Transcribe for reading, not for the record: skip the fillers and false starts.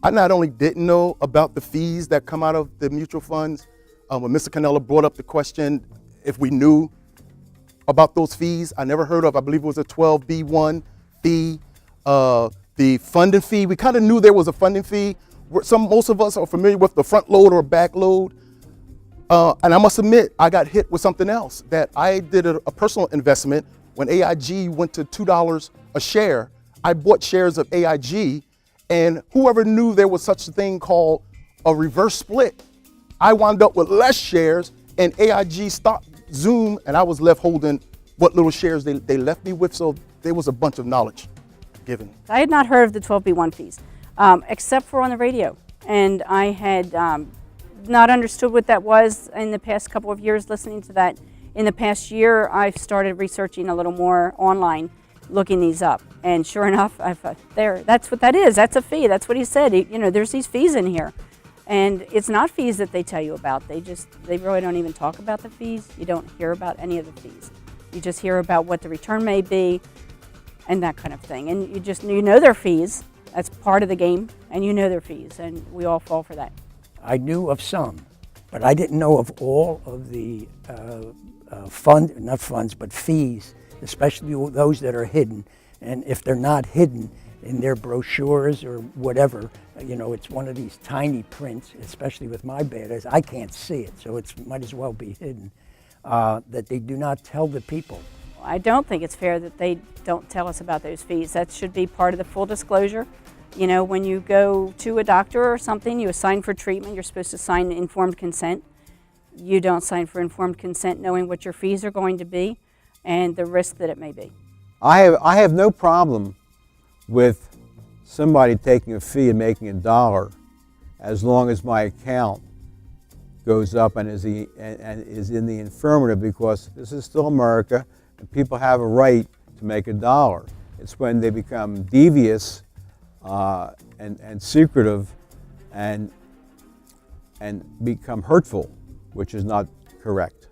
I not only didn't know about the fees that come out of the mutual funds, when Mr. Cannella brought up the question if we knew about those fees, I never heard of, I believe it was a 12B1 fee, the funding fee. We kind of knew there was a funding fee. Most of us are familiar with the front load or back load. And I must admit, I got hit with something else, that I did a personal investment when AIG went to $2 a share. I bought shares of AIG, and whoever knew there was such a thing called a reverse split, I wound up with less shares, and AIG stopped Zoom, and I was left holding what little shares they left me with. So there was a bunch of knowledge given. I had not heard of the 12B1 fees, except for on the radio. And I had not understood what that was in the past couple of years listening to that. In the past year, I've started researching a little more online, looking these up. And sure enough, that's what that is. That's a fee. That's what he said. There's these fees in here. And it's not fees that they tell you about. They really don't even talk about the fees. You don't hear about any of the fees. You just hear about what the return may be and that kind of thing. And you know their fees. That's part of the game. And you know their fees. And we all fall for that. I knew of some, but I didn't know of all of the fees, especially those that are hidden. And if they're not hidden in their brochures or whatever, it's one of these tiny prints, especially with my bad eyes, I can't see it, so it might as well be hidden, that they do not tell the people. I don't think it's fair that they don't tell us about those fees. That should be part of the full disclosure. When you go to a doctor or something, you assign for treatment, you're supposed to sign informed consent. You don't sign for informed consent knowing what your fees are going to be and the risk that it may be. I have no problem with somebody taking a fee and making $1 as long as my account goes up and is in the affirmative, because this is still America and people have a right to make $1. It's when they become devious and secretive and become hurtful, which is not correct.